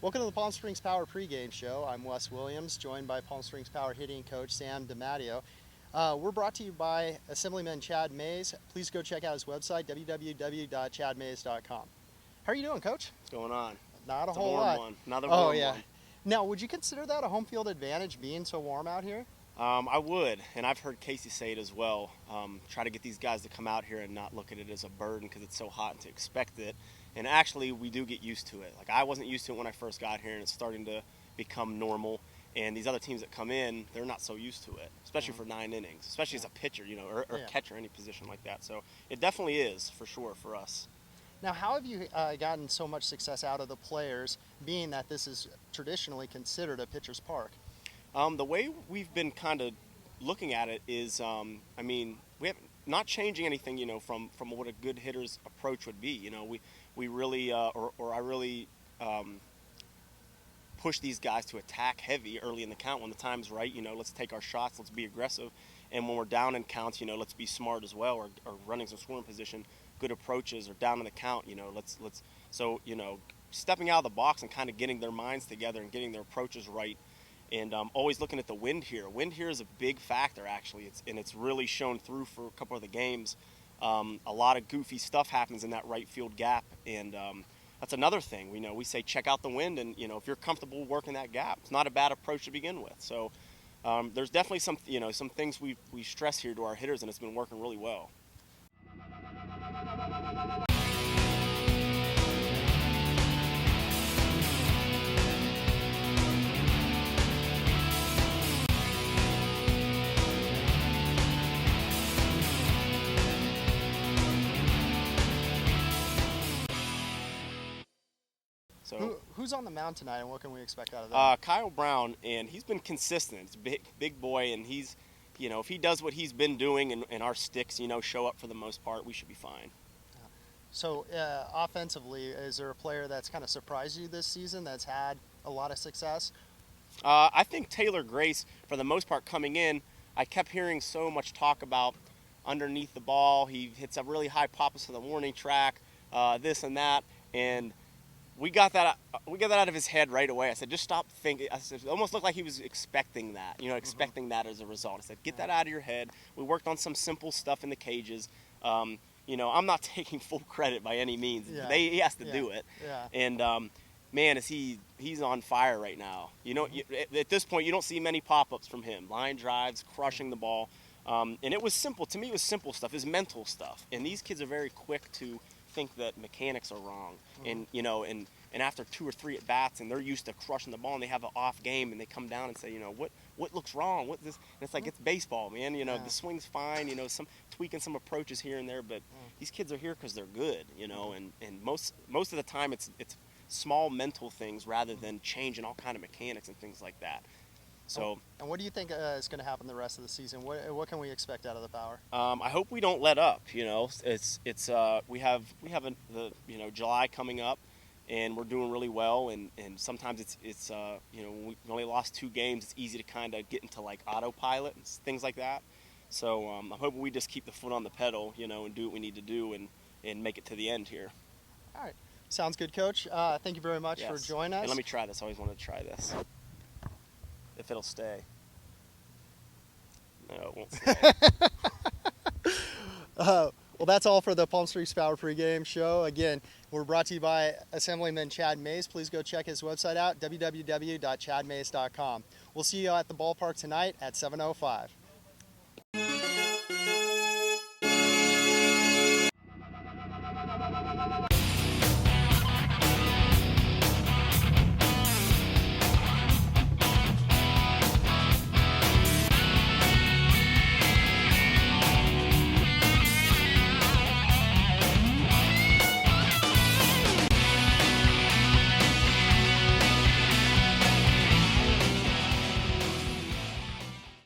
Welcome to the Palm Springs Power Pregame Show. I'm Wes Williams, joined by Palm Springs Power hitting coach Sam DiMatteo. We're brought to you by Assemblyman Chad Mayes. Please go check out his website, www.chadmayes.com. How are you doing, Coach? What's going on? Not a It's whole a warm lot. one. Another warm one. Now, would you consider that a home field advantage, being so warm out here? I would, and I've heard Casey say it as well. Try to get these guys to come out here and not look at it as a burden because it's so hot and to expect it. And actually, we do get used to it. Like, I wasn't used to it when I first got here, and it's starting to become normal. And these other teams that come in, they're not so used to it, especially for 9 innings, especially as a pitcher, or catcher, any position like that. So it definitely is, for sure, for us. Now, how have you gotten so much success out of the players, being that this is traditionally considered a pitcher's park? The way we've been kind of looking at it is, we have not changing anything, from what a good hitter's approach would be. We really, I really push these guys to attack heavy early in the count when the time's right. Let's take our shots, let's be aggressive. And when we're down in counts, let's be smart as well, or running some scoring position, good approaches, or down in the count, stepping out of the box and kind of getting their minds together and getting their approaches right. And always looking at the wind here. Wind here is a big factor, actually. It's really shown through for a couple of the games. A lot of goofy stuff happens in that right field gap, and that's another thing. We say check out the wind, and if you're comfortable working that gap, it's not a bad approach to begin with. So there's definitely some things we stress here to our hitters, and it's been working really well. So, who's on the mound tonight, and what can we expect out of that? Kyle Brown, and he's been consistent. He's a big boy, and he's, if he does what he's been doing and our sticks, show up for the most part, we should be fine. So, offensively, is there a player that's kind of surprised you this season that's had a lot of success? I think Taylor Grace, for the most part, coming in, I kept hearing so much talk about underneath the ball. He hits a really high pop us to the warning track, this and that, and we got that out of his head right away. I said, just stop thinking. I said, it almost looked like he was expecting that, expecting that as a result. I said, get that out of your head. We worked on some simple stuff in the cages. I'm not taking full credit by any means. Yeah. He has to do it. Yeah. And, man, he's on fire right now. At this point, you don't see many pop-ups from him. Line drives, crushing the ball. And it was simple. To me, it was simple stuff. It was mental stuff. And these kids are very quick to think that mechanics are wrong, and after 2 or 3 at bats, and they're used to crushing the ball, and they have an off game, and they come down and say, what looks wrong? What this? And it's like, it's baseball, man. The swing's fine. Some tweaking some approaches here and there, but these kids are here because they're good. And most of the time it's small mental things rather than changing all kind of mechanics and things like that. So, and what do you think is going to happen the rest of the season? What can we expect out of the Power? I hope we don't let up. We have the July coming up, and we're doing really well. And sometimes it's when we only lost 2 games, it's easy to kind of get into like autopilot and things like that. So I'm hoping we just keep the foot on the pedal, and do what we need to do and make it to the end here. All right, sounds good, Coach. Thank you very much for joining us. And let me try this. I always wanted to try this. If it'll stay. No, it won't stay. Well, that's all for the Palm Springs Power Pregame Show. Again, we're brought to you by Assemblyman Chad Mayes. Please go check his website out, www.chadmayes.com. We'll see you at the ballpark tonight at 7:05.